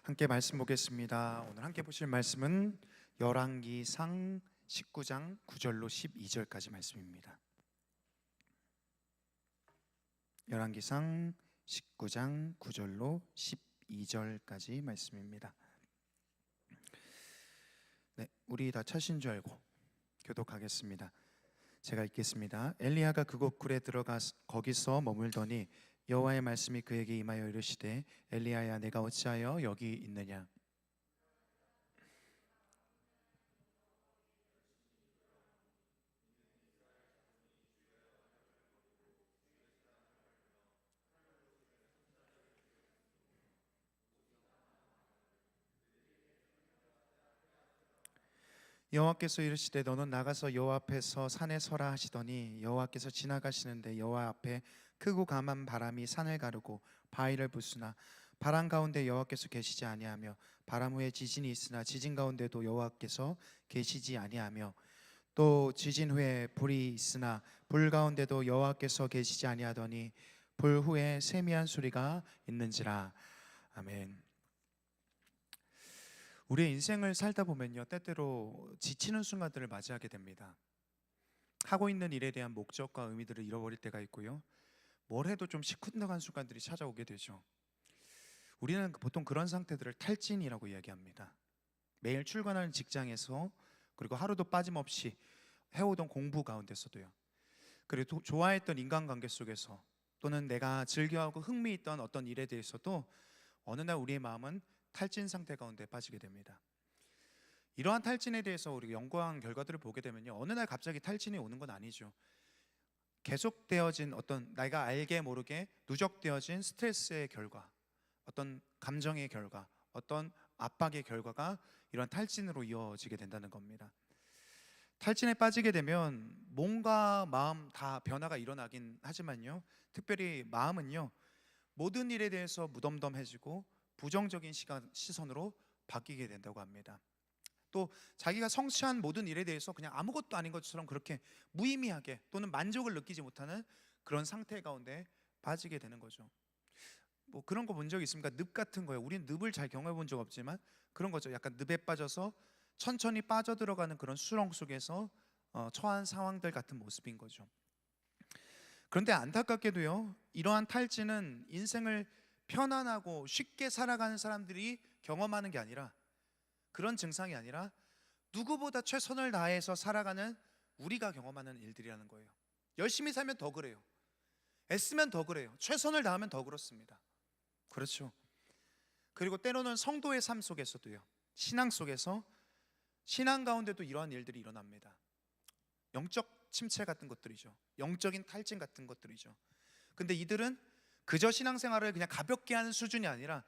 함께 말씀 보겠습니다. 오늘 함께 보실 말씀은 열왕기상 19장 9절로 12절까지 말씀입니다. 열왕기상 19장 9절로 12절까지 말씀입니다. 네, 우리 다 차신 줄 알고 교독하겠습니다. 제가 읽겠습니다. 엘리야가 그곳 굴에 들어가 거기서 머물더니 여호와의 말씀이 그에게 임하여 이르시되 엘리야야 내가 어찌하여 여기 있느냐. 여호와께서 이르시되 너는 나가서 여호와 앞에서 산에 서라 하시더니 여호와께서 지나가시는데 여호와 앞에 크고 강한 바람이 산을 가르고 바위를 부수나 바람 가운데 여호와께서 계시지 아니하며 바람 후에 지진이 있으나 지진 가운데도 여호와께서 계시지 아니하며 또 지진 후에 불이 있으나 불 가운데도 여호와께서 계시지 아니하더니 불 후에 세미한 소리가 있는지라. 아멘. 우리의 인생을 살다 보면요, 때때로 지치는 순간들을 맞이하게 됩니다. 하고 있는 일에 대한 목적과 의미들을 잃어버릴 때가 있고요, 뭘 해도 좀 시큰둥한 순간들이 찾아오게 되죠. 우리는 보통 그런 상태들을 탈진이라고 이야기합니다. 매일 출근하는 직장에서, 그리고 하루도 빠짐없이 해오던 공부 가운데서도요, 그리고 좋아했던 인간관계 속에서, 또는 내가 즐겨하고 흥미있던 어떤 일에 대해서도 어느 날 우리의 마음은 탈진 상태 가운데 빠지게 됩니다. 이러한 탈진에 대해서 우리가 연구한 결과들을 보게 되면요, 어느 날 갑자기 탈진이 오는 건 아니죠. 계속되어진 어떤 내가 알게 모르게 누적되어진 스트레스의 결과, 어떤 감정의 결과, 어떤 압박의 결과가 이런 탈진으로 이어지게 된다는 겁니다. 탈진에 빠지게 되면 몸과 마음 다 변화가 일어나긴 하지만요, 특별히 마음은요, 모든 일에 대해서 무덤덤해지고 부정적인 시선으로 바뀌게 된다고 합니다. 또 자기가 성취한 모든 일에 대해서 그냥 아무것도 아닌 것처럼 그렇게 무의미하게 또는 만족을 느끼지 못하는 그런 상태 가운데 빠지게 되는 거죠. 뭐 그런 거 본 적 있습니까? 늪 같은 거예요. 우린 늪을 잘 경험해 본 적 없지만 그런 거죠. 약간 늪에 빠져서 천천히 빠져들어가는 그런 수렁 속에서 처한 상황들 같은 모습인 거죠. 그런데 안타깝게도요, 이러한 탈진은 인생을 편안하고 쉽게 살아가는 사람들이 경험하는 게 아니라, 그런 증상이 아니라 누구보다 최선을 다해서 살아가는 우리가 경험하는 일들이라는 거예요. 열심히 살면 더 그래요. 애쓰면 더 그래요. 최선을 다하면 더 그렇습니다. 그렇죠. 그리고 때로는 성도의 삶 속에서도요, 신앙 속에서, 신앙 가운데도 이러한 일들이 일어납니다. 영적 침체 같은 것들이죠. 영적인 탈진 같은 것들이죠. 근데 이들은 그저 신앙생활을 그냥 가볍게 하는 수준이 아니라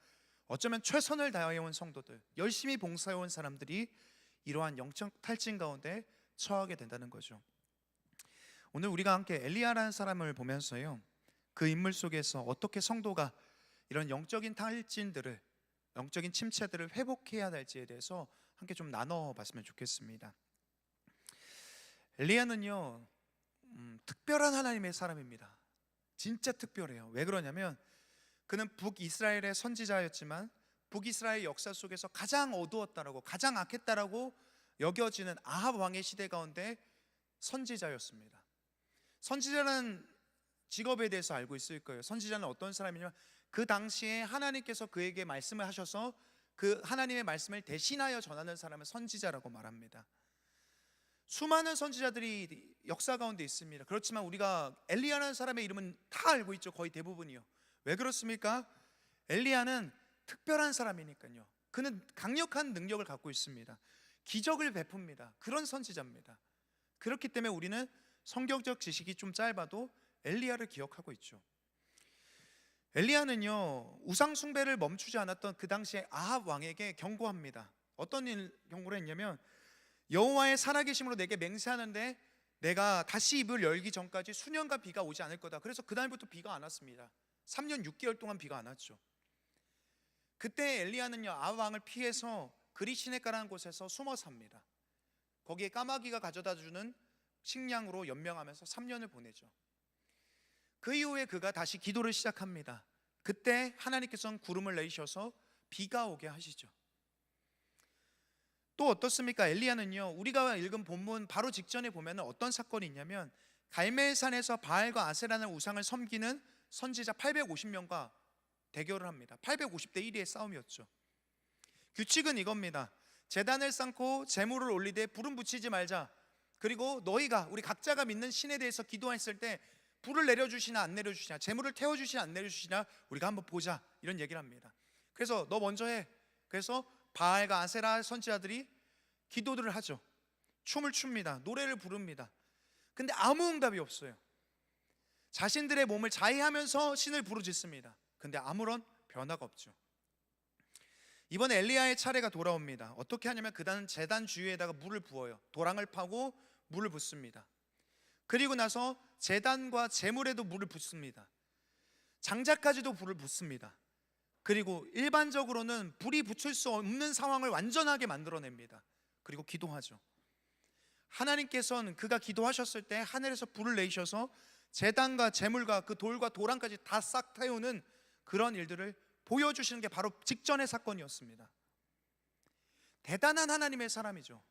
어쩌면 최선을 다해온 성도들, 열심히 봉사해온 사람들이 이러한 영적 탈진 가운데 처하게 된다는 거죠. 오늘 우리가 함께 엘리야라는 사람을 보면서요, 그 인물 속에서 어떻게 성도가 이런 영적인 탈진들을, 영적인 침체들을 회복해야 될지에 대해서 함께 좀 나눠봤으면 좋겠습니다. 엘리야는요, 특별한 하나님의 사람입니다. 진짜 특별해요. 왜 그러냐면 그는 북이스라엘의 선지자였지만 북이스라엘 역사 속에서 가장 어두웠다라고, 가장 악했다라고 여겨지는 아합 왕의 시대 가운데 선지자였습니다. 선지자는 직업에 대해서 알고 있을 거예요. 선지자는 어떤 사람이냐면 그 당시에 하나님께서 그에게 말씀을 하셔서 그 하나님의 말씀을 대신하여 전하는 사람을 선지자라고 말합니다. 수많은 선지자들이 역사 가운데 있습니다. 그렇지만 우리가 엘리야라는 사람의 이름은 다 알고 있죠. 거의 대부분이요. 왜 그렇습니까? 엘리야는 특별한 사람이니까요. 그는 강력한 능력을 갖고 있습니다. 기적을 베풉니다. 그런 선지자입니다. 그렇기 때문에 우리는 성경적 지식이 좀 짧아도 엘리야를 기억하고 있죠. 엘리야는요, 우상 숭배를 멈추지 않았던 그 당시에 아합 왕에게 경고합니다. 어떤 경고를 했냐면, 여호와의 살아계심으로 내게 맹세하는데 내가 다시 입을 열기 전까지 수년간 비가 오지 않을 거다. 그래서 그날부터 비가 안 왔습니다. 3년 6개월 동안 비가 안 왔죠. 그때 엘리야는요, 아합 왕을 피해서 그리 시냇가라는 곳에서 숨어 삽니다. 거기에 까마귀가 가져다 주는 식량으로 연명하면서 3년을 보내죠. 그 이후에 그가 다시 기도를 시작합니다. 그때 하나님께서는 구름을 내리셔서 비가 오게 하시죠. 또 어떻습니까? 엘리야는요, 우리가 읽은 본문 바로 직전에 보면 어떤 사건이 있냐면 갈멜산에서 바알과 아세라는 우상을 섬기는 선지자 850명과 대결을 합니다. 850대 1의 싸움이었죠. 규칙은 이겁니다. 제단을 쌓고 제물을 올리되 불은 붙이지 말자. 그리고 너희가 우리 각자가 믿는 신에 대해서 기도했을 때 불을 내려주시나 안 내려주시나, 제물을 태워주시나 안 내려주시나 우리가 한번 보자, 이런 얘기를 합니다. 그래서 너 먼저 해. 그래서 바알과 아세라 선지자들이 기도들을 하죠. 춤을 춥니다. 노래를 부릅니다. 근데 아무 응답이 없어요. 자신들의 몸을 자해하면서 신을 부르짖습니다. 근데 아무런 변화가 없죠. 이번에 엘리야의 차례가 돌아옵니다. 어떻게 하냐면 그다음 제단 주위에다가 물을 부어요. 도랑을 파고 물을 붓습니다. 그리고 나서 제단과 제물에도 물을 붓습니다. 장작까지도 불을 붓습니다. 그리고 일반적으로는 불이 붙을 수 없는 상황을 완전하게 만들어냅니다. 그리고 기도하죠. 하나님께서는 그가 기도하셨을 때 하늘에서 불을 내리셔서 제단과 제물과 그 돌과 도랑까지 다 싹 태우는 그런 일들을 보여주시는 게 바로 직전의 사건이었습니다. 대단한 하나님의 사람이죠.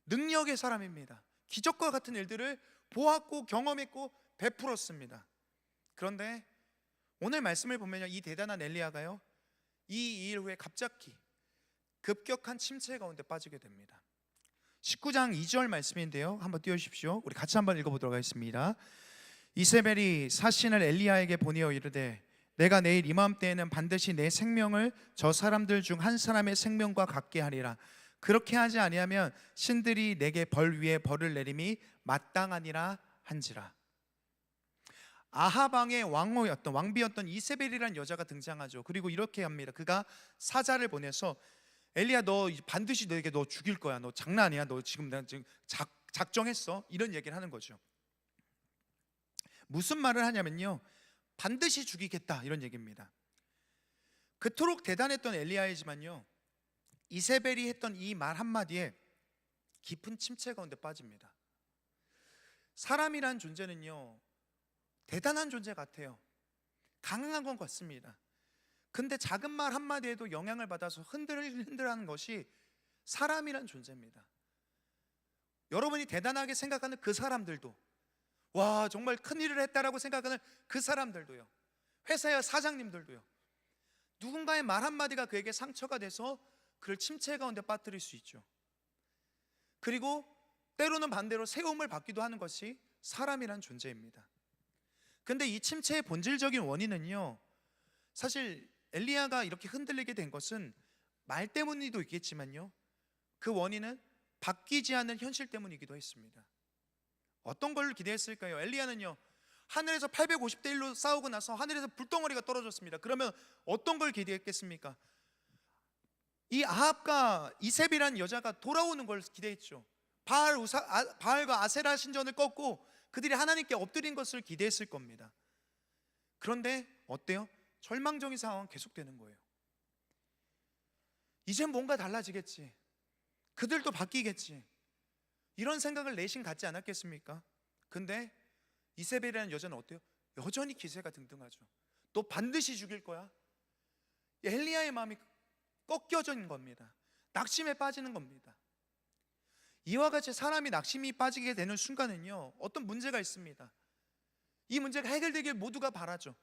능력의 사람입니다. 기적과 같은 일들을 보았고 경험했고 베풀었습니다. 그런데 오늘 말씀을 보면요, 이 대단한 엘리야가요, 이 일 후에 갑자기 급격한 침체 가운데 빠지게 됩니다. 19장 2절 말씀인데요, 한번 띄워주십시오. 우리 같이 한번 읽어보도록 하겠습니다. 이세벨이 사신을 엘리야에게 보내어 이르되 내가 내일 이맘때에는 반드시 내 생명을 저 사람들 중 한 사람의 생명과 같게 하리라. 그렇게 하지 아니하면 신들이 내게 벌 위에 벌을 내림이 마땅하니라 한지라. 아합 왕의 왕비였던 이세벨이라는 여자가 등장하죠. 그리고 이렇게 합니다. 그가 사자를 보내서 엘리야, 너 반드시 너에게 너 죽일 거야. 너 장난 아니야. 너 지금 나 지금 작정했어. 이런 얘기를 하는 거죠. 무슨 말을 하냐면요, 반드시 죽이겠다, 이런 얘기입니다. 그토록 대단했던 엘리야이지만요, 이세벨이 했던 이 말 한마디에 깊은 침체 가운데 빠집니다. 사람이란 존재는요, 대단한 존재 같아요. 강한 것 같습니다. 근데 작은 말 한마디에도 영향을 받아서 흔들흔들하는 것이 사람이란 존재입니다. 여러분이 대단하게 생각하는 그 사람들도, 와 정말 큰일을 했다라고 생각하는 그 사람들도요, 회사의 사장님들도요, 누군가의 말 한마디가 그에게 상처가 돼서 그를 침체 가운데 빠뜨릴 수 있죠. 그리고 때로는 반대로 세움을 받기도 하는 것이 사람이란 존재입니다. 근데 이 침체의 본질적인 원인은요, 사실 엘리야가 이렇게 흔들리게 된 것은 말 때문이도 있겠지만요, 그 원인은 바뀌지 않는 현실 때문이기도 했습니다. 어떤 걸 기대했을까요? 엘리야는요, 하늘에서 850대 1로 싸우고 나서 하늘에서 불덩어리가 떨어졌습니다. 그러면 어떤 걸 기대했겠습니까? 이 아합과 이세벨이라는 여자가 돌아오는 걸 기대했죠. 바알과 아세라 신전을 꺾고 그들이 하나님께 엎드린 것을 기대했을 겁니다. 그런데 어때요? 절망적인 상황은 계속되는 거예요. 이젠 뭔가 달라지겠지, 그들도 바뀌겠지, 이런 생각을 내심 갖지 않았겠습니까? 근데 이세벨이라는 여자는 어때요? 여전히 기세가 등등하죠. 너 반드시 죽일 거야. 엘리야의 마음이 꺾여진 겁니다. 낙심에 빠지는 겁니다. 이와 같이 사람이 낙심이 빠지게 되는 순간은요, 어떤 문제가 있습니다. 이 문제가 해결되길 모두가 바라죠.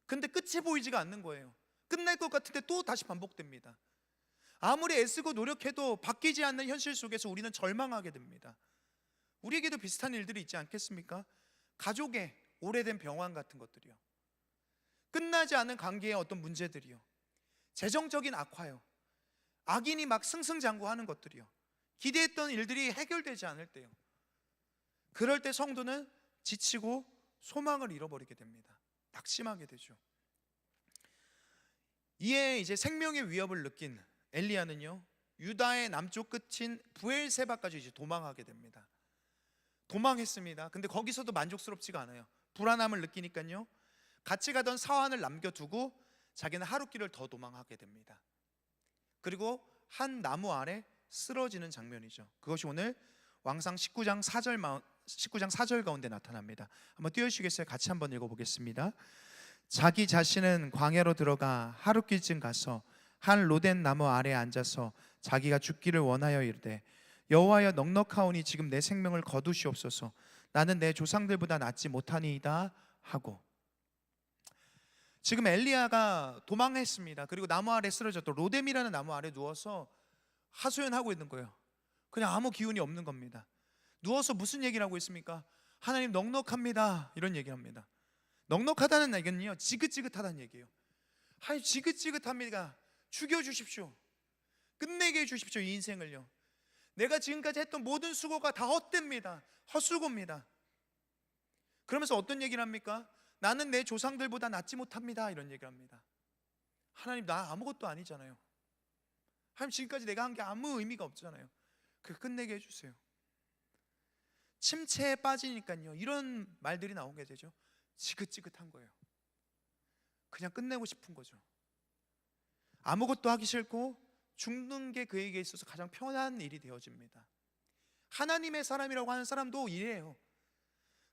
근데 끝이 보이지가 않는 거예요. 끝날 것 같은데 또 다시 반복됩니다. 아무리 애쓰고 노력해도 바뀌지 않는 현실 속에서 우리는 절망하게 됩니다. 우리에게도 비슷한 일들이 있지 않겠습니까? 가족의 오래된 병환 같은 것들이요, 끝나지 않은 관계의 어떤 문제들이요, 재정적인 악화요, 악인이 막 승승장구하는 것들이요, 기대했던 일들이 해결되지 않을 때요, 그럴 때 성도는 지치고 소망을 잃어버리게 됩니다. 낙심하게 되죠. 이에 이제 생명의 위협을 느낀 엘리야는요, 유다의 남쪽 끝인 브엘세바까지 이제 도망하게 됩니다. 도망했습니다. 근데 거기서도 만족스럽지가 않아요. 불안함을 느끼니까요, 같이 가던 사환을 남겨두고 자기는 하룻길을 더 도망하게 됩니다. 그리고 한 나무 아래 쓰러지는 장면이죠. 그것이 오늘 왕상 19장 4절 가운데 나타납니다. 한번 띄워주시겠어요? 같이 한번 읽어보겠습니다. 자기 자신은 광야로 들어가 하룻길쯤 가서 한 로덴 나무 아래에 앉아서 자기가 죽기를 원하여 이르되 여호와여 넉넉하오니 지금 내 생명을 거두시옵소서. 나는 내 조상들보다 낫지 못하니이다 하고. 지금 엘리야가 도망했습니다. 그리고 나무 아래 쓰러졌고 로뎀이라는 나무 아래 누워서 하소연하고 있는 거예요. 그냥 아무 기운이 없는 겁니다. 누워서 무슨 얘기를 하고 있습니까? 하나님 넉넉합니다, 이런 얘기를 합니다. 넉넉하다는 얘기는요, 지긋지긋하다는 얘기예요. 하나님 지긋지긋합니다. 죽여주십시오. 끝내게 해주십시오. 이 인생을요. 내가 지금까지 했던 모든 수고가 다 헛됩니다. 헛수고입니다. 그러면서 어떤 얘기를 합니까? 나는 내 조상들보다 낫지 못합니다, 이런 얘기를 합니다. 하나님, 나 아무것도 아니잖아요. 하나님, 지금까지 내가 한 게 아무 의미가 없잖아요. 그 끝내게 해주세요. 침체에 빠지니까요, 이런 말들이 나오게 되죠. 지긋지긋한 거예요. 그냥 끝내고 싶은 거죠. 아무것도 하기 싫고 죽는 게 그에게 있어서 가장 편한 일이 되어집니다. 하나님의 사람이라고 하는 사람도 이래요.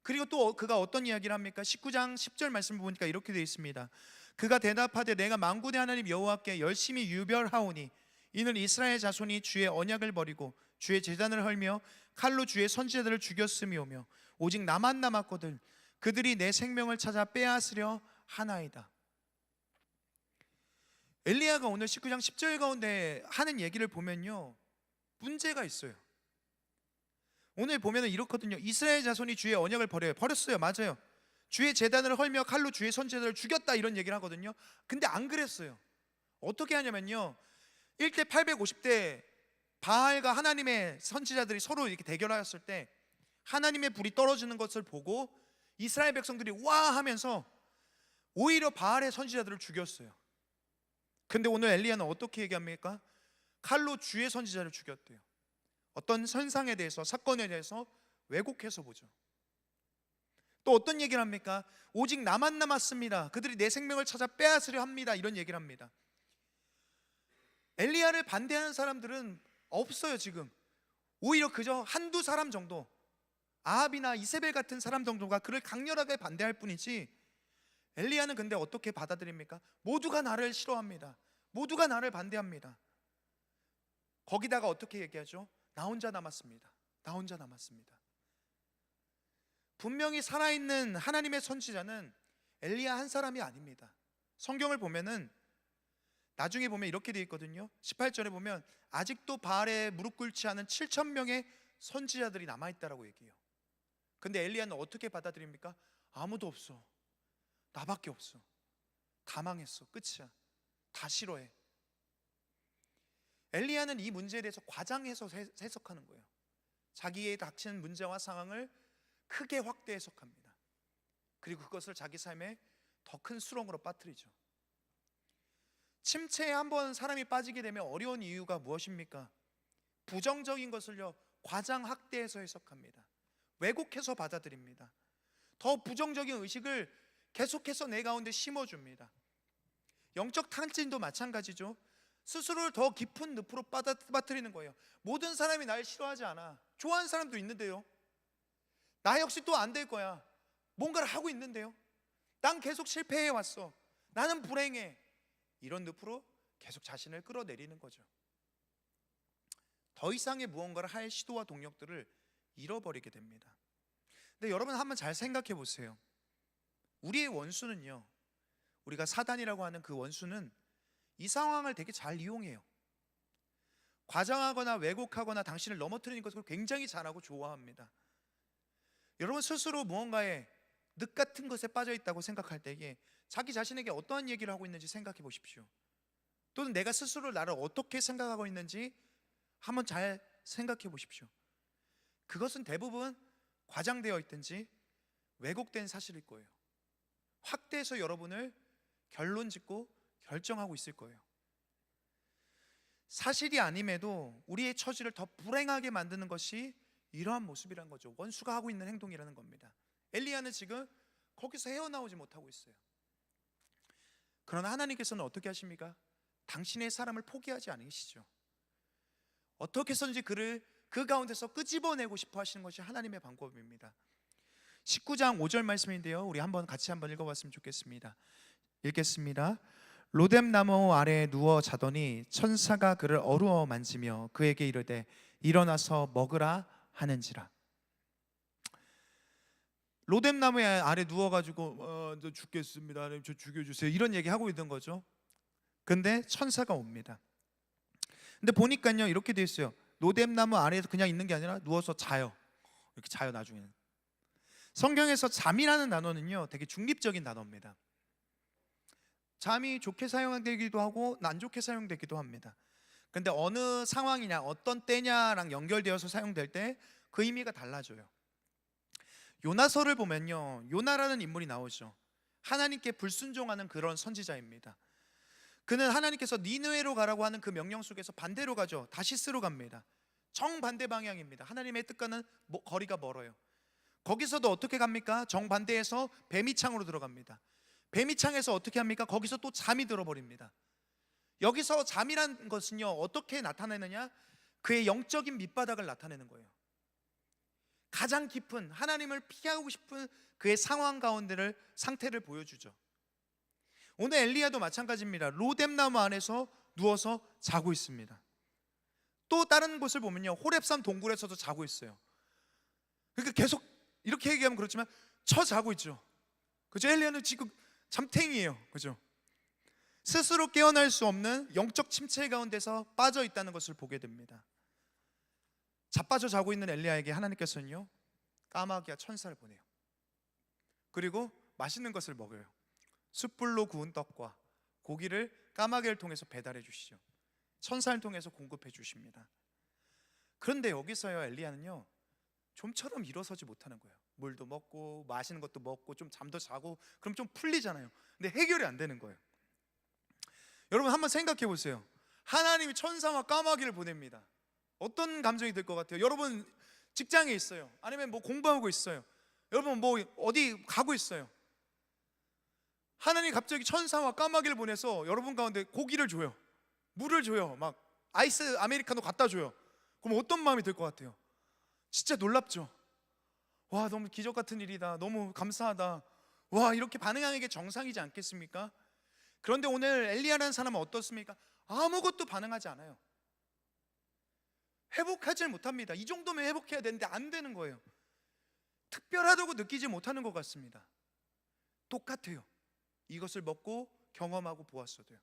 그리고 또 그가 어떤 이야기를 합니까? 19장 10절 말씀을 보니까 이렇게 되어 있습니다. 그가 대답하되 내가 만군의 하나님 여호와께 열심히 유별하오니 이는 이스라엘 자손이 주의 언약을 버리고 주의 제단을 헐며 칼로 주의 선지자들을 죽였음이오며 오직 나만 남았거든 그들이 내 생명을 찾아 빼앗으려 하나이다. 엘리야가 오늘 19장 10절 가운데 하는 얘기를 보면요, 문제가 있어요. 오늘 보면은 이렇거든요. 이스라엘 자손이 주의 언약을 버렸어요. 맞아요. 주의 제단을 헐며 칼로 주의 선지자들을 죽였다, 이런 얘기를 하거든요. 근데 안 그랬어요. 어떻게 하냐면요, 1대 850대 바알과 하나님의 선지자들이 서로 이렇게 대결하였을 때 하나님의 불이 떨어지는 것을 보고 이스라엘 백성들이 와 하면서 오히려 바알의 선지자들을 죽였어요. 근데 오늘 엘리야는 어떻게 얘기합니까? 칼로 주의 선지자를 죽였대요. 어떤 현상에 대해서, 사건에 대해서 왜곡해서 보죠. 또 어떤 얘기를 합니까? 오직 나만 남았습니다. 그들이 내 생명을 찾아 빼앗으려 합니다, 이런 얘기를 합니다. 엘리야를 반대하는 사람들은 없어요. 지금 오히려 그저 한두 사람 정도, 아합이나 이세벨 같은 사람 정도가 그를 강렬하게 반대할 뿐이지, 엘리야는 근데 어떻게 받아들입니까? 모두가 나를 싫어합니다. 모두가 나를 반대합니다. 거기다가 어떻게 얘기하죠? 나 혼자 남았습니다. 나 혼자 남았습니다. 분명히 살아있는 하나님의 선지자는 엘리야 한 사람이 아닙니다. 성경을 보면은 나중에 보면 이렇게 되어 있거든요. 18절에 보면 아직도 바알에 무릎 꿇지 않은 7,000명의 선지자들이 남아있다라고 얘기해요. 근데 엘리야는 어떻게 받아들입니까? 아무도 없어. 나밖에 없어. 다 망했어. 끝이야. 다 싫어해. 엘리야는 이 문제에 대해서 과장해서 해석하는 거예요. 자기의 닥치는 문제와 상황을 크게 확대 해석합니다. 그리고 그것을 자기 삶에 더 큰 수렁으로 빠뜨리죠. 침체에 한번 사람이 빠지게 되면 어려운 이유가 무엇입니까? 부정적인 것을요, 과장 확대해서 해석합니다. 왜곡해서 받아들입니다. 더 부정적인 의식을 계속해서 내 가운데 심어줍니다. 영적 탈진도 마찬가지죠. 스스로를 더 깊은 늪으로 빠뜨리는 거예요. 모든 사람이 날 싫어하지 않아. 좋아하는 사람도 있는데요. 나 역시 또 안 될 거야. 뭔가를 하고 있는데요. 난 계속 실패해 왔어. 나는 불행해. 이런 늪으로 계속 자신을 끌어내리는 거죠. 더 이상의 무언가를 할 시도와 동력들을 잃어버리게 됩니다. 근데 여러분 한번 잘 생각해 보세요. 우리의 원수는요, 우리가 사단이라고 하는 그 원수는 이 상황을 되게 잘 이용해요. 과장하거나 왜곡하거나 당신을 넘어뜨리는 것을 굉장히 잘하고 좋아합니다. 여러분 스스로 무언가에 늪 같은 것에 빠져 있다고 생각할 때에 자기 자신에게 어떠한 얘기를 하고 있는지 생각해 보십시오. 또는 내가 스스로 나를 어떻게 생각하고 있는지 한번 잘 생각해 보십시오. 그것은 대부분 과장되어 있든지 왜곡된 사실일 거예요. 확대해서 여러분을 결론 짓고 결정하고 있을 거예요. 사실이 아님에도 우리의 처지를 더 불행하게 만드는 것이 이러한 모습이라는 거죠. 원수가 하고 있는 행동이라는 겁니다. 엘리야는 지금 거기서 헤어나오지 못하고 있어요. 그러나 하나님께서는 어떻게 하십니까? 당신의 사람을 포기하지 않으시죠. 어떻게 해서든지 그를 그 가운데서 끄집어내고 싶어 하시는 것이 하나님의 방법입니다. 19장 5절 말씀인데요, 우리 같이 한번 읽어봤으면 좋겠습니다. 읽겠습니다. 로뎀 나무 아래에 누워 자더니 천사가 그를 어루어 만지며 그에게 이르되 일어나서 먹으라 하는지라. 로뎀 나무 아래 누워가지고 저 죽겠습니다, 하나님 저 죽여주세요, 이런 얘기 하고 있는 거죠. 근데 천사가 옵니다. 근데 보니까요 이렇게 돼 있어요. 로뎀 나무 아래에서 그냥 있는 게 아니라 누워서 자요. 이렇게 자요. 나중에는 성경에서 잠이라는 단어는요 되게 중립적인 단어입니다. 잠이 좋게 사용되기도 하고 안 좋게 사용되기도 합니다. 근데 어느 상황이냐 어떤 때냐랑 연결되어서 사용될 때 그 의미가 달라져요. 요나서를 보면요 요나라는 인물이 나오죠. 하나님께 불순종하는 그런 선지자입니다. 그는 하나님께서 니느웨로 가라고 하는 그 명령 속에서 반대로 가죠. 다시스로 갑니다. 정반대 방향입니다. 하나님의 뜻과는 거리가 멀어요. 거기서도 어떻게 갑니까? 정반대에서 뱀이창으로 들어갑니다. 뱀이창에서 어떻게 합니까? 거기서 또 잠이 들어버립니다. 여기서 잠이란 것은요 어떻게 나타내느냐? 그의 영적인 밑바닥을 나타내는 거예요. 가장 깊은 하나님을 피하고 싶은 그의 상황 가운데를 상태를 보여주죠. 오늘 엘리야도 마찬가지입니다. 로뎀 나무 안에서 누워서 자고 있습니다. 또 다른 곳을 보면요 호렙산 동굴에서도 자고 있어요. 그러니까 계속 이렇게 얘기하면 그렇지만 자고 있죠. 그죠? 엘리야는 지금 잠탱이에요. 그죠? 스스로 깨어날 수 없는 영적 침체 가운데서 빠져 있다는 것을 보게 됩니다. 자빠져 자고 있는 엘리야에게 하나님께서는요 까마귀와 천사를 보내요. 그리고 맛있는 것을 먹여요. 숯불로 구운 떡과 고기를 까마귀를 통해서 배달해 주시죠. 천사를 통해서 공급해 주십니다. 그런데 여기서요 엘리야는요 좀처럼 일어서지 못하는 거예요. 물도 먹고 마시는 것도 먹고 좀 잠도 자고 그럼 좀 풀리잖아요. 근데 해결이 안 되는 거예요. 여러분 한번 생각해 보세요. 하나님이 천사와 까마귀를 보냅니다. 어떤 감정이 들 것 같아요? 여러분 직장에 있어요. 아니면 뭐 공부하고 있어요. 여러분 뭐 어디 가고 있어요. 하나님이 갑자기 천사와 까마귀를 보내서 여러분 가운데 고기를 줘요. 물을 줘요. 막 아이스 아메리카노 갖다 줘요. 그럼 어떤 마음이 들 것 같아요? 진짜 놀랍죠. 와 너무 기적 같은 일이다. 너무 감사하다. 와 이렇게 반응하는 게 정상이지 않겠습니까? 그런데 오늘 엘리야라는 사람은 어떻습니까? 아무것도 반응하지 않아요. 회복하지 못합니다. 이 정도면 회복해야 되는데 안 되는 거예요. 특별하다고 느끼지 못하는 것 같습니다. 똑같아요. 이것을 먹고 경험하고 보았어도요.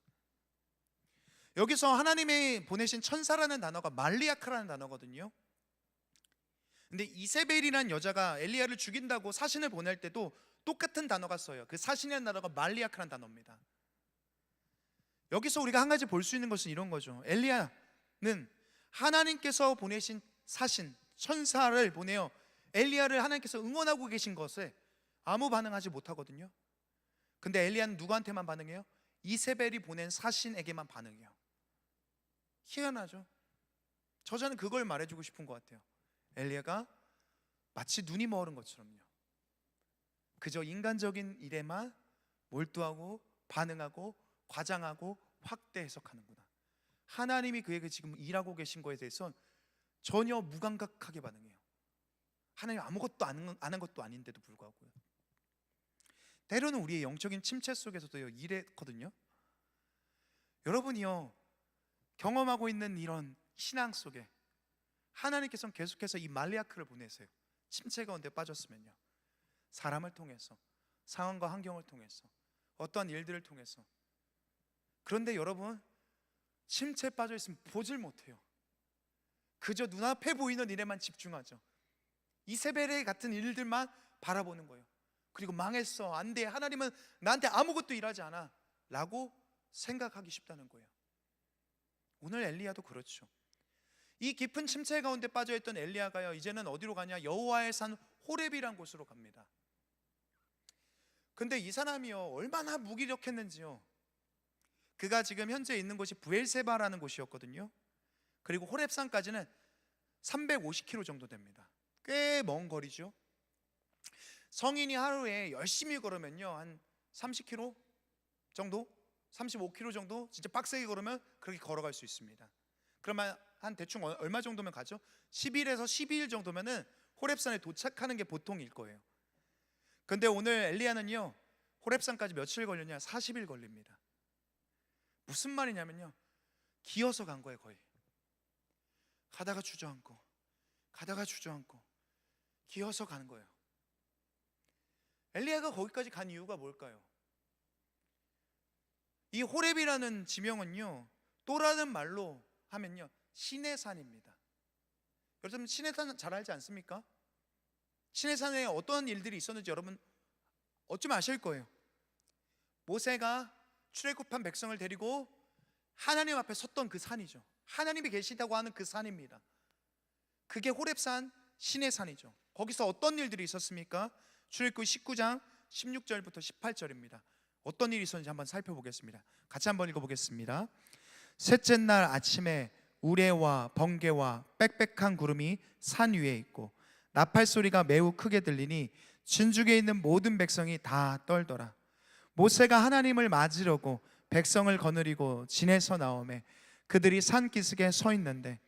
여기서 하나님이 보내신 천사라는 단어가 말리아카라는 단어거든요. 근데 이세벨이라는 여자가 엘리야를 죽인다고 사신을 보낼 때도 똑같은 단어가 써요. 그 사신이라는 단어가 말리아카라는 단어입니다. 여기서 우리가 한 가지 볼 수 있는 것은 이런 거죠. 엘리야는 하나님께서 보내신 사신 천사를 보내어 엘리야를 하나님께서 응원하고 계신 것에 아무 반응하지 못하거든요. 근데 엘리야는 누구한테만 반응해요? 이세벨이 보낸 사신에게만 반응해요. 희한하죠. 저자는 그걸 말해주고 싶은 것 같아요. 엘리야가 마치 눈이 멀은 것처럼요. 그저 인간적인 일에만 몰두하고 반응하고 과장하고 확대 해석하는구나. 하나님이 그에게 지금 일하고 계신 거에 대해서는 전혀 무감각하게 반응해요. 하나님 아무것도 안 한 것도 아닌데도 불구하고요. 때로는 우리의 영적인 침체 속에서도 이랬거든요. 여러분이요 경험하고 있는 이런 신앙 속에 하나님께서는 계속해서 이 말리아크를 보내세요. 침체 가운데 빠졌으면요 사람을 통해서 상황과 환경을 통해서 어떠한 일들을 통해서. 그런데 여러분 침체에 빠져 있으면 보질 못해요. 그저 눈앞에 보이는 일에만 집중하죠. 이세벨 같은 일들만 바라보는 거예요. 그리고 망했어, 안 돼, 하나님은 나한테 아무것도 일하지 않아 라고 생각하기 쉽다는 거예요. 오늘 엘리야도 그렇죠. 이 깊은 침체 가운데 빠져있던 엘리야가요 이제는 어디로 가냐? 여호와의 산 호렙이란 곳으로 갑니다. 근데 이 사람이요 얼마나 무기력했는지요. 그가 지금 현재 있는 곳이 브엘세바라는 곳이었거든요. 그리고 호렙산까지는 350km 정도 됩니다. 꽤 먼 거리죠. 성인이 하루에 열심히 걸으면요 한 30km 정도, 35km 정도 진짜 빡세게 걸으면 그렇게 걸어갈 수 있습니다. 그러면 한 대충 얼마 정도면 가죠? 10일에서 12일 정도면은 호렙산에 도착하는 게 보통일 거예요. 근데 오늘 엘리야는요 호렙산까지 며칠 걸렸냐? 40일 걸립니다. 무슨 말이냐면요, 기어서 간 거예요. 거의 가다가 주저앉고 가다가 주저앉고 기어서 가는 거예요. 엘리야가 거기까지 간 이유가 뭘까요? 이 호렙이라는 지명은요, 또라는 말로 하면요, 신의 산입니다. 여러분 신의 산 잘 알지 않습니까? 신의 산에 어떤 일들이 있었는지 여러분 어쩌면 아실 거예요. 모세가 출애굽한 백성을 데리고 하나님 앞에 섰던 그 산이죠. 하나님이 계시다고 하는 그 산입니다. 그게 호렙산, 신의 산이죠. 거기서 어떤 일들이 있었습니까? 출애굽 19장 16절부터 18절입니다. 어떤 일이 있었는지 한번 살펴보겠습니다. 같이 한번 읽어보겠습니다. 셋째 날 아침에 우레와 번개와 빽빽한 구름이 산 위에 있고 나팔 소리가 매우 크게 들리니 진죽에 있는 모든 백성이 다 떨더라. 모세가 하나님을 맞으려고 백성을 거느리고 진에서 나오매 그들이 산 기슭에 서 있는데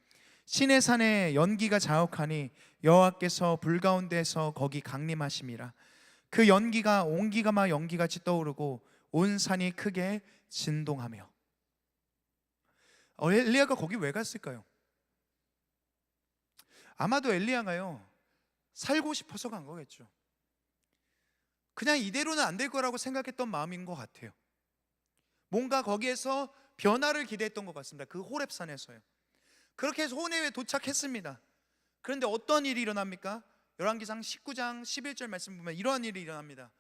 신의 산에 연기가 자욱하니 여호와께서 불 가운데서 거기 강림하심이라. 그 연기가 온기가마 연기같이 떠오르고 온 산이 크게 진동하며. 엘리야가 거기 왜 갔을까요? 아마도 엘리야가요, 살고 싶어서 간 거겠죠. 그냥 이대로는 안 될 거라고 생각했던 마음인 것 같아요. 뭔가 거기에서 변화를 기대했던 것 같습니다. 그 호렙산에서요. 그렇게 해서 호렙에 도착했습니다. 그런데 어떤 일이 일어납니까? 열왕기상 19장 11절 말씀 보면 이러한 일이 일어납니다.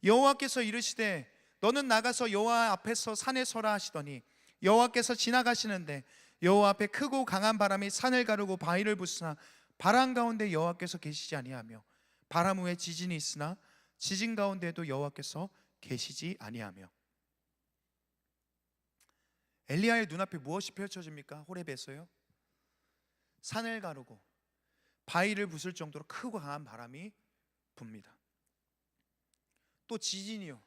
여호와께서 이르시되 너는 나가서 여호와 앞에서 산에 서라 하시더니 여호와께서 지나가시는데 여호와 앞에 크고 강한 바람이 산을 가르고 바위를 부수나 바람 가운데 여호와께서 계시지 아니하며 바람 후에 지진이 있으나 지진 가운데도 여호와께서 계시지 아니하며. 엘리야의 눈앞에 무엇이 펼쳐집니까? 호렙에서요, 산을 가르고 바위를 부술 정도로 크고 강한 바람이 붑니다. 또 지진이요,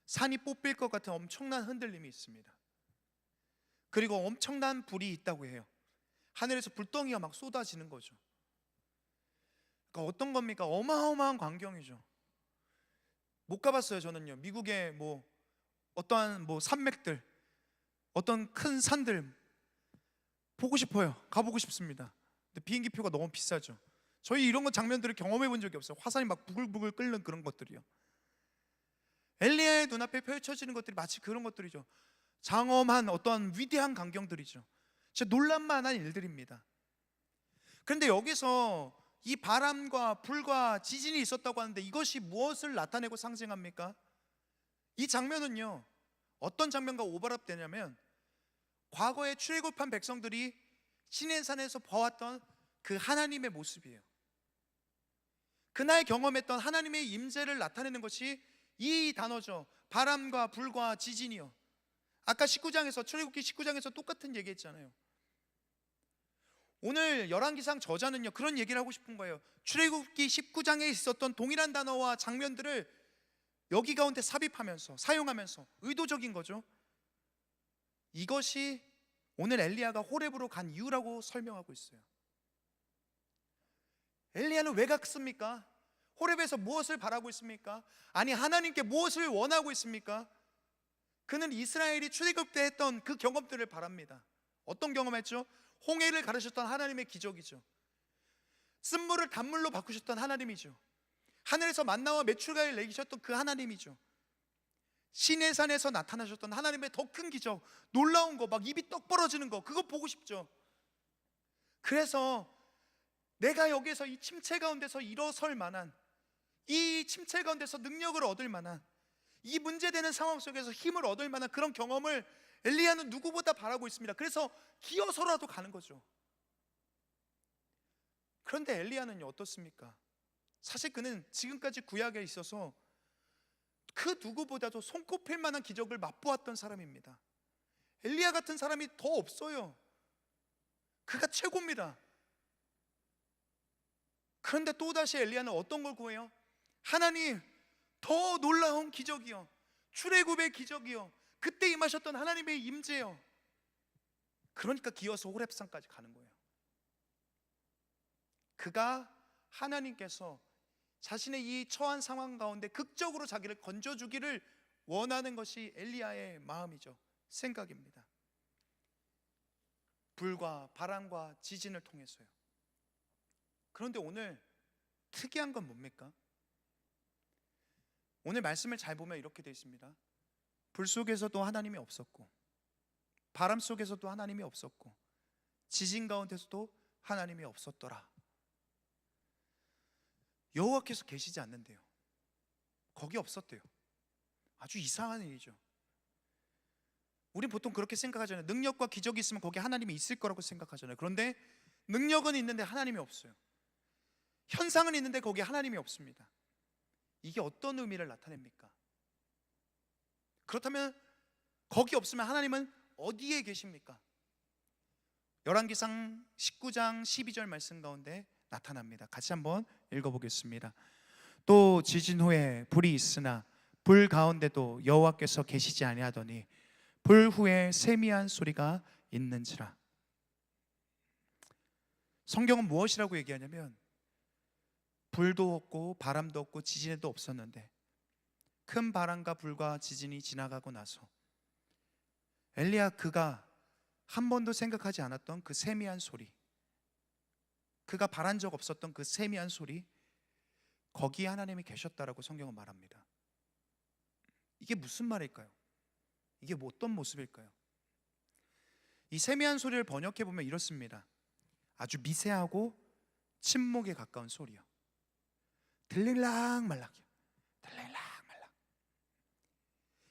산이 뽑힐 것 같은 엄청난 흔들림이 있습니다. 그리고 엄청난 불이 있다고 해요. 하늘에서 불덩이가 막 쏟아지는 거죠. 그러니까 어떤 겁니까? 어마어마한 광경이죠. 못 가봤어요. 저는요, 미국의 어떠한 산맥들, 어떤 큰 산들 보고 싶어요. 가보고 싶습니다. 근데 비행기 표가 너무 비싸죠. 저희 이런 거 장면들을 경험해 본 적이 없어요. 화산이 막 부글부글 끓는 그런 것들이요. 엘리야의 눈앞에 펼쳐지는 것들이 마치 그런 것들이죠. 장엄한 어떤 위대한 광경들이죠. 진짜 놀랄만한 일들입니다. 그런데 여기서 이 바람과 불과 지진이 있었다고 하는데 이것이 무엇을 나타내고 상징합니까? 이 장면은요, 어떤 장면과 오버랩되냐면 과거에 출애굽한 백성들이 시내산에서 보았던 그 하나님의 모습이에요. 그날 경험했던 하나님의 임재를 나타내는 것이 이 단어죠. 바람과 불과 지진이요. 아까 19장에서 출애굽기 19장에서 똑같은 얘기했잖아요. 오늘 열왕기상 저자는요, 그런 얘기를 하고 싶은 거예요. 출애굽기 19장에 있었던 동일한 단어와 장면들을 여기 가운데 삽입하면서 사용하면서 의도적인 거죠. 이것이 오늘 엘리야가 호렙으로 간 이유라고 설명하고 있어요. 엘리야는 왜 갔습니까? 호렙에서 무엇을 바라고 있습니까? 아니, 하나님께 무엇을 원하고 있습니까? 그는 이스라엘이 출애굽 때 했던 그 경험들을 바랍니다. 어떤 경험했죠? 홍해를 가르셨던 하나님의 기적이죠. 쓴물을 단물로 바꾸셨던 하나님이죠. 하늘에서 만나와 메추라기를 내리셨던 그 하나님이죠. 시내산에서 나타나셨던 하나님의 더 큰 기적, 놀라운 거, 막 입이 떡 벌어지는 거, 그거 보고 싶죠. 그래서 내가 여기에서 이 침체 가운데서 일어설 만한, 이 침체 가운데서 능력을 얻을 만한, 이 문제되는 상황 속에서 힘을 얻을 만한 그런 경험을 엘리야는 누구보다 바라고 있습니다. 그래서 기어서라도 가는 거죠. 그런데 엘리야는요, 어떻습니까? 사실 그는 지금까지 구약에 있어서 그 누구보다도 손꼽힐 만한 기적을 맛보았던 사람입니다. 엘리야 같은 사람이 더 없어요. 그가 최고입니다. 그런데 또다시 엘리야는 어떤 걸 구해요? 하나님, 더 놀라운 기적이요, 출애굽의 기적이요, 그때 임하셨던 하나님의 임재요. 그러니까 기어서 호렙산까지 가는 거예요. 그가 하나님께서 자신의 이 처한 상황 가운데 극적으로 자기를 건져주기를 원하는 것이 엘리야의 마음이죠. 생각입니다. 불과 바람과 지진을 통해서요. 그런데 오늘 특이한 건 뭡니까? 오늘 말씀을 잘 보면 이렇게 되어 있습니다. 불 속에서도 하나님이 없었고, 바람 속에서도 하나님이 없었고, 지진 가운데서도 하나님이 없었더라. 여호와께서 계시지 않는데요. 거기 없었대요. 아주 이상한 일이죠. 우린 보통 그렇게 생각하잖아요. 능력과 기적이 있으면 거기 하나님이 있을 거라고 생각하잖아요. 그런데 능력은 있는데 하나님이 없어요. 현상은 있는데 거기에 하나님이 없습니다. 이게 어떤 의미를 나타냅니까? 그렇다면 거기 없으면 하나님은 어디에 계십니까? 열왕기상 19장 12절 말씀 가운데 나타납니다. 같이 한번 읽어보겠습니다. 또 지진 후에 불이 있으나 불 가운데도 여호와께서 계시지 아니하더니 불 후에 세미한 소리가 있는지라. 성경은 무엇이라고 얘기하냐면 불도 없고 바람도 없고 지진도 없었는데 큰 바람과 불과 지진이 지나가고 나서 엘리야 그가 한 번도 생각하지 않았던 그 세미한 소리, 그가 바란 적 없었던 그 세미한 소리, 거기에 하나님이 계셨다라고 성경은 말합니다. 이게 무슨 말일까요? 이게 뭐 어떤 모습일까요? 이 세미한 소리를 번역해 보면 이렇습니다. 아주 미세하고 침묵에 가까운 소리요. 들릴랑 말랑이요. 들릴랑 말랑.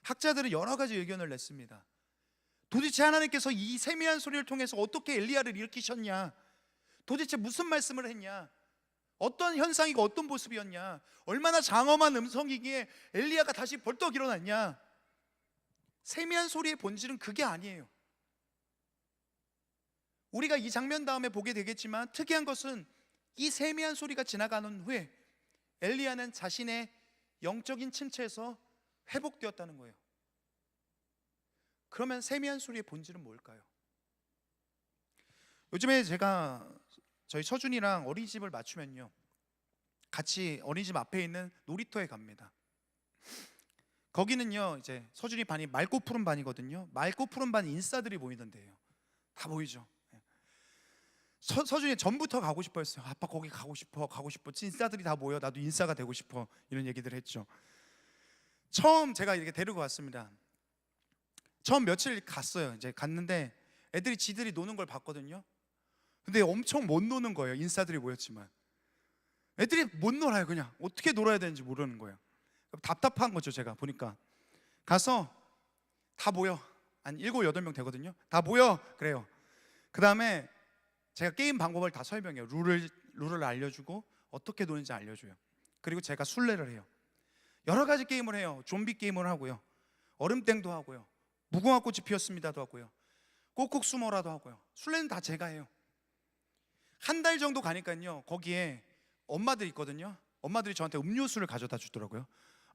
학자들은 여러 가지 의견을 냈습니다. 도대체 하나님께서 이 세미한 소리를 통해서 어떻게 엘리야를 일으키셨냐? 도대체 무슨 말씀을 했냐? 어떤 현상이고 어떤 모습이었냐? 얼마나 장엄한 음성이기에 엘리야가 다시 벌떡 일어났냐? 세미한 소리의 본질은 그게 아니에요. 우리가 이 장면 다음에 보게 되겠지만 특이한 것은 이 세미한 소리가 지나가는 후에 엘리야는 자신의 영적인 침체에서 회복되었다는 거예요. 그러면 세미한 소리의 본질은 뭘까요? 요즘에 제가 저희 서준이랑 어린이집을 맞추면요, 같이 어린이집 앞에 있는 놀이터에 갑니다. 거기는요 이제 서준이 반이 맑고 푸른 반이거든요. 맑고 푸른 반 인싸들이 모이는 데예요. 다 보이죠? 서준이 전부터 가고 싶어 했어요. 아빠 거기 가고 싶어. 인싸들이 다 모여. 나도 인싸가 되고 싶어. 이런 얘기들 했죠. 처음 제가 이렇게 데리고 왔습니다. 처음 며칠 갔어요. 이제 갔는데 애들이 지들이 노는 걸 봤거든요. 근데 엄청 못 노는 거예요. 인싸들이 모였지만 애들이 못 놀아요. 그냥 어떻게 놀아야 되는지 모르는 거예요. 답답한 거죠. 제가 보니까 가서 다 모여. 한 7, 8명 되거든요. 다 모여. 그래요. 그 다음에 제가 게임 방법을 다 설명해요. 룰을 알려주고 어떻게 노는지 알려줘요. 그리고 제가 술래를 해요. 여러 가지 게임을 해요. 좀비 게임을 하고요, 얼음땡도 하고요, 무궁화 꽃이 피었습니다도 하고요, 꼭꼭 숨어라도 하고요. 술래는 다 제가 해요. 한 달 정도 가니까요, 거기에 엄마들이 있거든요. 엄마들이 저한테 음료수를 가져다 주더라고요.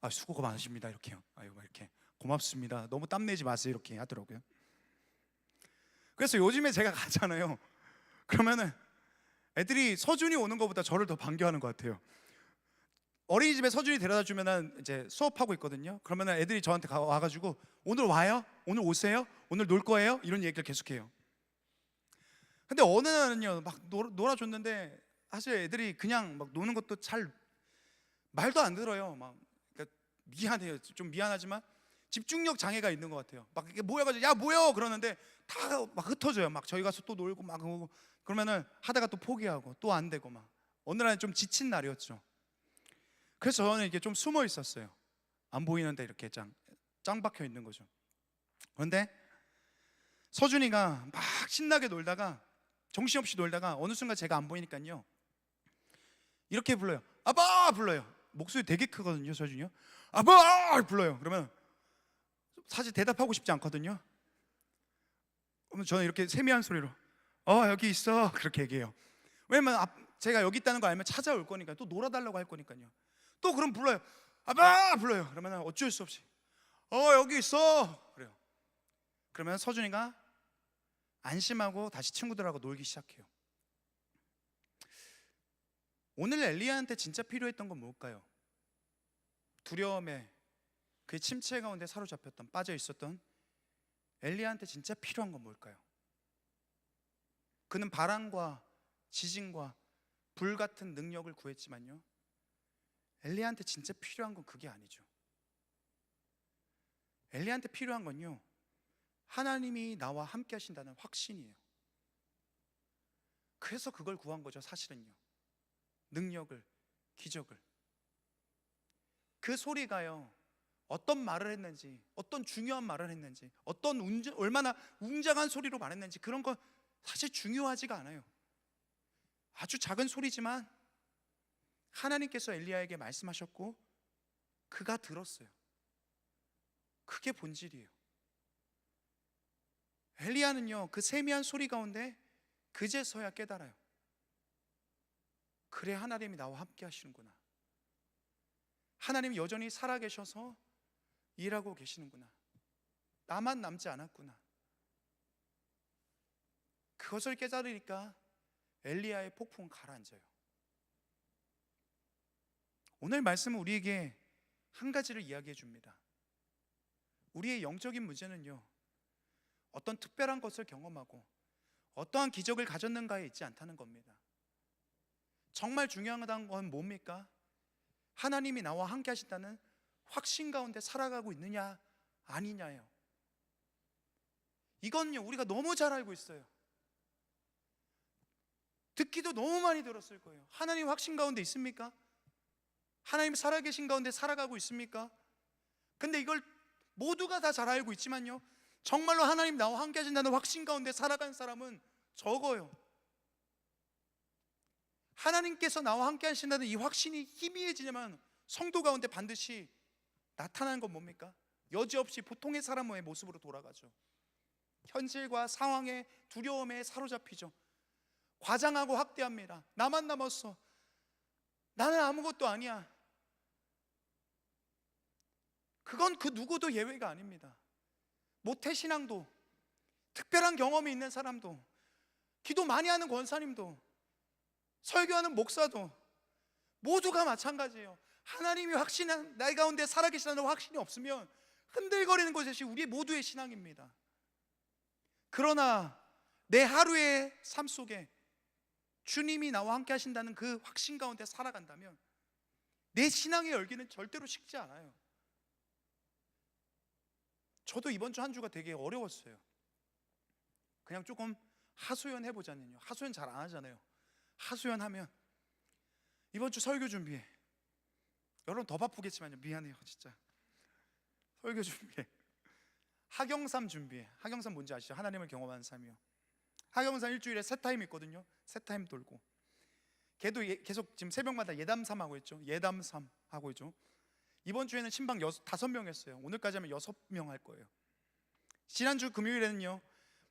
아, 수고가 많으십니다. 이렇게요. 아유, 이렇게 고맙습니다. 너무 땀내지 마세요. 이렇게 하더라고요. 그래서 요즘에 제가 가잖아요. 그러면은 애들이 서준이 오는 것보다 저를 더 반겨하는 것 같아요. 어린이집에 서준이 데려다 주면은 이제 수업하고 있거든요. 그러면은 애들이 저한테 와가지고 오늘 와요? 오늘 오세요? 오늘 놀 거예요? 이런 얘기를 계속해요. 근데 어느 날은요 막 놀아줬는데 사실 애들이 그냥 막 노는 것도 잘 말도 안 들어요. 막 그러니까 미안해요. 좀 미안하지만 집중력 장애가 있는 것 같아요. 막 이렇게 모여가지고 야 모여 그러는데 다 막 흩어져요. 막 저희 가서 또 놀고 막 그러면은 하다가 또 포기하고 또 안 되고 막 어느 날은 좀 지친 날이었죠. 그래서 저는 이게 좀 숨어 있었어요. 안 보이는데 이렇게 짱 박혀 있는 거죠. 그런데 서준이가 막 신나게 놀다가 정신없이 놀다가 어느 순간 제가 안 보이니까요 이렇게 불러요. 아빠 불러요. 목소리 되게 크거든요. 서준이요. 아빠 불러요. 그러면 사실 대답하고 싶지 않거든요. 그러면 저는 이렇게 세미한 소리로 여기 있어 그렇게 얘기해요. 왜냐면 제가 여기 있다는 거 알면 찾아올 거니까, 또 놀아달라고 할 거니까요. 또 그럼 불러요. 아빠 불러요. 그러면 어쩔 수 없이 여기 있어 그래요. 그러면 서준이가 안심하고 다시 친구들하고 놀기 시작해요. 오늘 엘리야한테 진짜 필요했던 건 뭘까요? 두려움에 그 침체 가운데 사로잡혔던, 빠져 있었던 엘리야한테 진짜 필요한 건 뭘까요? 그는 바람과 지진과 불 같은 능력을 구했지만요, 엘리야한테 진짜 필요한 건 그게 아니죠. 엘리야한테 필요한 건요, 하나님이 나와 함께 하신다는 확신이에요. 그래서 그걸 구한 거죠, 사실은요. 능력을, 기적을. 그 소리가요, 어떤 말을 했는지, 어떤 중요한 말을 했는지, 얼마나 웅장한 소리로 말했는지, 그런 건 사실 중요하지가 않아요. 아주 작은 소리지만 하나님께서 엘리야에게 말씀하셨고 그가 들었어요. 그게 본질이에요. 엘리야는요, 그 세미한 소리 가운데 그제서야 깨달아요. 그래, 하나님이 나와 함께 하시는구나. 하나님이 여전히 살아계셔서 일하고 계시는구나. 나만 남지 않았구나. 그것을 깨달으니까 엘리야의 폭풍은 가라앉아요. 오늘 말씀은 우리에게 한 가지를 이야기해 줍니다. 우리의 영적인 문제는요, 어떤 특별한 것을 경험하고 어떠한 기적을 가졌는가에 있지 않다는 겁니다. 정말 중요하다는 건 뭡니까? 하나님이 나와 함께 하신다는 확신 가운데 살아가고 있느냐 아니냐예요. 이건요, 우리가 너무 잘 알고 있어요. 듣기도 너무 많이 들었을 거예요. 하나님 확신 가운데 있습니까? 하나님 살아계신 가운데 살아가고 있습니까? 근데 이걸 모두가 다 잘 알고 있지만요, 정말로 하나님 나와 함께 하신다는 확신 가운데 살아간 사람은 적어요. 하나님께서 나와 함께 하신다는 이 확신이 희미해지냐면 성도 가운데 반드시 나타나는 건 뭡니까? 여지없이 보통의 사람의 모습으로 돌아가죠. 현실과 상황에, 두려움에 사로잡히죠. 과장하고 확대합니다. 나만 남았어. 나는 아무것도 아니야. 그건 그 누구도 예외가 아닙니다. 모태신앙도, 특별한 경험이 있는 사람도, 기도 많이 하는 권사님도, 설교하는 목사도 모두가 마찬가지예요. 하나님이 확신한 나 가운데 살아계시다는 확신이 없으면 흔들거리는 것이 우리 모두의 신앙입니다. 그러나 내 하루의 삶 속에 주님이 나와 함께 하신다는 그 확신 가운데 살아간다면 내 신앙의 열기는 절대로 식지 않아요. 저도 이번 주 한 주가 되게 어려웠어요. 그냥 조금 하소연 해보자는요. 하소연 잘 안 하잖아요. 하소연 하면 이번 주 설교 준비해. 여러분 더 바쁘겠지만요, 미안해요 진짜. 설교 준비해. 하경삼 준비해. 하경삼 뭔지 아시죠? 하나님을 경험하는 삶이요. 하경삼 일주일에 세 타임 있거든요. 세 타임 돌고 걔도 계속 지금 새벽마다 예담삼 하고 있죠. 예담삼 하고 있죠. 이번 주에는 신방 5명 했어요. 오늘까지 하면 6명 할 거예요. 지난주 금요일에는요,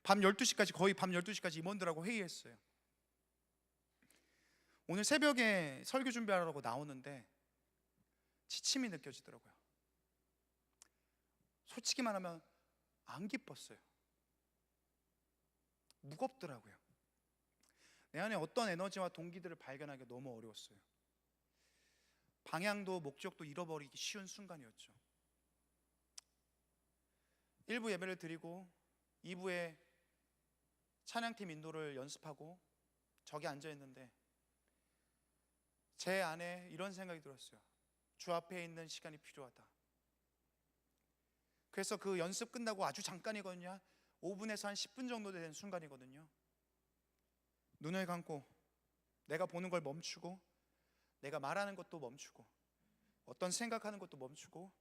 밤 12시까지, 거의 밤 12시까지 임원들하고 회의했어요. 오늘 새벽에 설교 준비하려고 나오는데 지침이 느껴지더라고요. 솔직히 말하면 안 기뻤어요. 무겁더라고요. 내 안에 어떤 에너지와 동기들을 발견하기가 너무 어려웠어요. 방향도 목적도 잃어버리기 쉬운 순간이었죠. 1부 예배를 드리고 2부에 찬양팀 인도를 연습하고 저기 앉아있는데 제 안에 이런 생각이 들었어요. 주 앞에 있는 시간이 필요하다. 그래서 그 연습 끝나고 아주 잠깐이거든요. 5분에서 한 10분 정도 되는 순간이거든요. 눈을 감고 내가 보는 걸 멈추고 내가 말하는 것도 멈추고 어떤 생각하는 것도 멈추고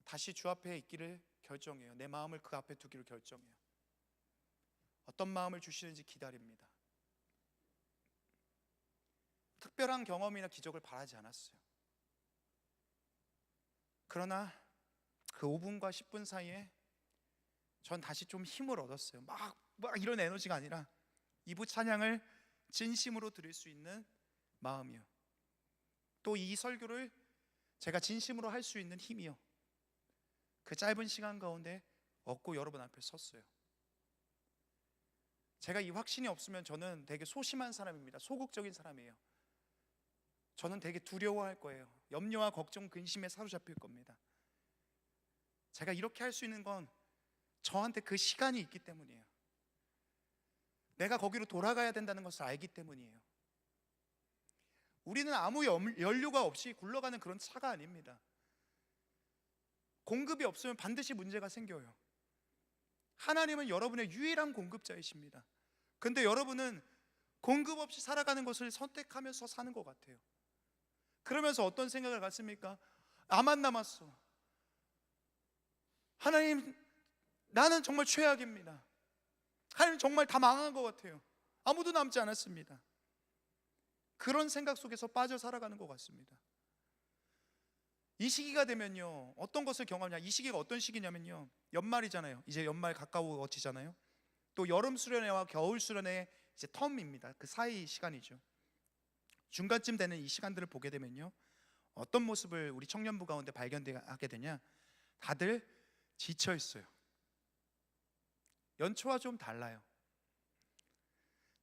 다시 주 앞에 있기를 결정해요. 내 마음을 그 앞에 두기를 결정해요. 어떤 마음을 주시는지 기다립니다. 특별한 경험이나 기적을 바라지 않았어요. 그러나 그 5분과 10분 사이에 전 다시 좀 힘을 얻었어요. 막 이런 에너지가 아니라 2부 찬양을 진심으로 드릴 수 있는 마음이요. 또 이 설교를 제가 진심으로 할 수 있는 힘이요. 그 짧은 시간 가운데 얻고 여러분 앞에 섰어요. 제가 이 확신이 없으면 저는 되게 소심한 사람입니다. 소극적인 사람이에요. 저는 되게 두려워할 거예요. 염려와 걱정, 근심에 사로잡힐 겁니다. 제가 이렇게 할 수 있는 건 저한테 그 시간이 있기 때문이에요. 내가 거기로 돌아가야 된다는 것을 알기 때문이에요. 우리는 아무 연료가 없이 굴러가는 그런 차가 아닙니다. 공급이 없으면 반드시 문제가 생겨요. 하나님은 여러분의 유일한 공급자이십니다. 근데 여러분은 공급 없이 살아가는 것을 선택하면서 사는 것 같아요. 그러면서 어떤 생각을 갖습니까? 나만 남았어. 하나님, 나는 정말 최악입니다. 하나님, 정말 다 망한 것 같아요. 아무도 남지 않았습니다. 그런 생각 속에서 빠져 살아가는 것 같습니다. 이 시기가 되면요, 어떤 것을 경험하냐, 이 시기가 어떤 시기냐면요, 연말이잖아요. 이제 연말 가까워지잖아요. 또 여름 수련회와 겨울 수련회 이제 텀입니다. 그 사이 시간이죠. 중간쯤 되는 이 시간들을 보게 되면요, 어떤 모습을 우리 청년부 가운데 발견하게 되냐, 다들 지쳐 있어요. 연초와 좀 달라요.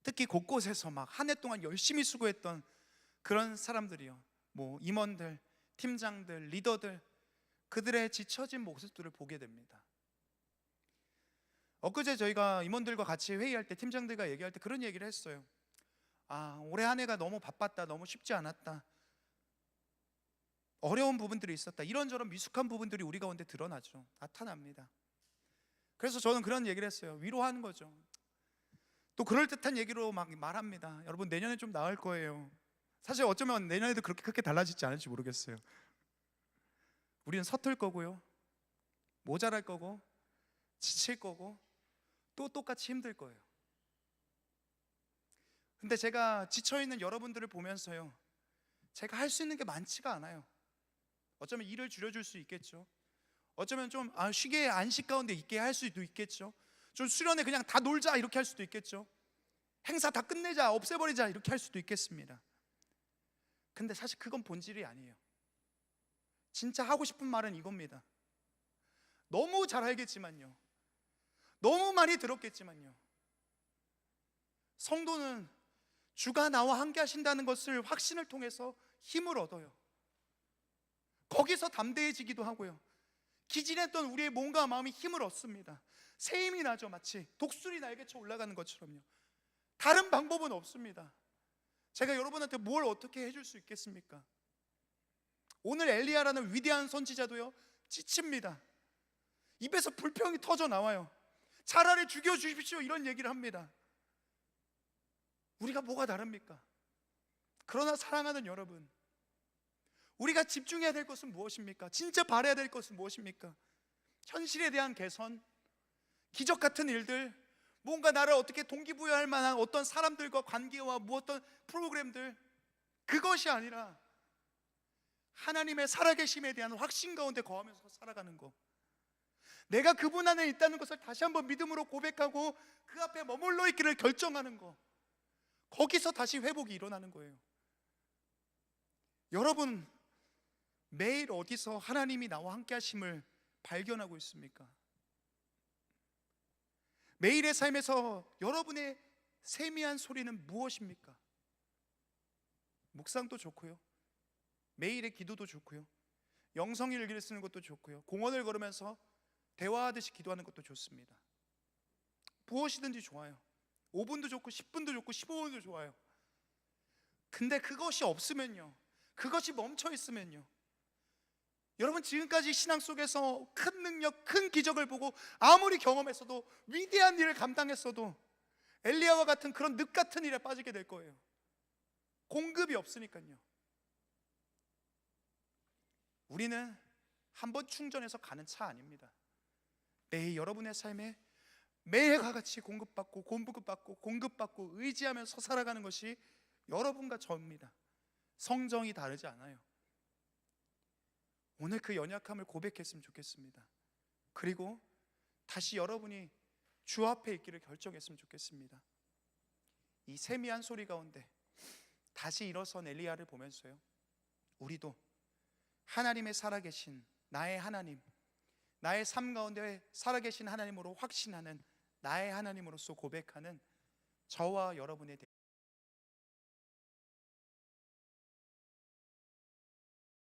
특히 곳곳에서 막 한 해 동안 열심히 수고했던 그런 사람들이요, 뭐 임원들, 팀장들, 리더들, 그들의 지쳐진 모습들을 보게 됩니다. 엊그제 저희가 임원들과 같이 회의할 때, 팀장들과 얘기할 때 그런 얘기를 했어요. 올해 한 해가 너무 바빴다, 너무 쉽지 않았다, 어려운 부분들이 있었다, 이런저런 미숙한 부분들이 우리 가운데 나타납니다. 그래서 저는 그런 얘기를 했어요. 위로하는 거죠. 또 그럴듯한 얘기로 막 말합니다. 여러분, 내년에 좀 나을 거예요. 사실 어쩌면 내년에도 그렇게 크게 달라지지 않을지 모르겠어요. 우리는 서툴 거고요, 모자랄 거고, 지칠 거고, 또 똑같이 힘들 거예요. 근데 제가 지쳐있는 여러분들을 보면서요, 제가 할 수 있는 게 많지가 않아요. 어쩌면 일을 줄여줄 수 있겠죠. 어쩌면 좀 쉬게 안식 가운데 있게 할 수도 있겠죠. 좀 수련회 그냥 다 놀자 이렇게 할 수도 있겠죠. 행사 다 끝내자, 없애버리자 이렇게 할 수도 있겠습니다. 근데 사실 그건 본질이 아니에요. 진짜 하고 싶은 말은 이겁니다. 너무 잘 알겠지만요, 너무 많이 들었겠지만요, 성도는 주가 나와 함께 하신다는 것을 확신을 통해서 힘을 얻어요. 거기서 담대해지기도 하고요, 기진했던 우리의 몸과 마음이 힘을 얻습니다. 새 힘이 나죠. 마치 독수리 날개쳐 올라가는 것처럼요. 다른 방법은 없습니다. 제가 여러분한테 뭘 어떻게 해줄 수 있겠습니까? 오늘 엘리야라는 위대한 선지자도요, 지칩니다. 입에서 불평이 터져 나와요. 차라리 죽여주십시오 이런 얘기를 합니다. 우리가 뭐가 다릅니까? 그러나 사랑하는 여러분, 우리가 집중해야 될 것은 무엇입니까? 진짜 바라야 될 것은 무엇입니까? 현실에 대한 개선, 기적 같은 일들, 뭔가 나를 어떻게 동기부여할 만한 어떤 사람들과 관계와 어떤 프로그램들, 그것이 아니라 하나님의 살아계심에 대한 확신 가운데 거하면서 살아가는 것, 내가 그분 안에 있다는 것을 다시 한번 믿음으로 고백하고 그 앞에 머물러 있기를 결정하는 것, 거기서 다시 회복이 일어나는 거예요. 여러분, 매일 어디서 하나님이 나와 함께 하심을 발견하고 있습니까? 매일의 삶에서 여러분의 세미한 소리는 무엇입니까? 묵상도 좋고요, 매일의 기도도 좋고요, 영성일기를 쓰는 것도 좋고요, 공원을 걸으면서 대화하듯이 기도하는 것도 좋습니다. 무엇이든지 좋아요. 5분도 좋고 10분도 좋고 15분도 좋아요. 근데 그것이 없으면요, 그것이 멈춰 있으면요, 여러분 지금까지 신앙 속에서 큰 능력, 큰 기적을 보고 아무리 경험했어도, 위대한 일을 감당했어도 엘리야와 같은 그런 늪 같은 일에 빠지게 될 거예요. 공급이 없으니까요. 우리는 한번 충전해서 가는 차 아닙니다. 매일 여러분의 삶에 매일과 같이 공급받고 의지하면서 살아가는 것이 여러분과 저입니다. 성정이 다르지 않아요. 오늘 그 연약함을 고백했으면 좋겠습니다. 그리고 다시 여러분이 주 앞에 있기를 결정했으면 좋겠습니다. 이 세미한 소리 가운데 다시 일어선 엘리야를 보면서요, 우리도 하나님의 살아계신 나의 하나님, 나의 삶 가운데 살아계신 하나님으로 확신하는 나의 하나님으로서 고백하는 저와 여러분이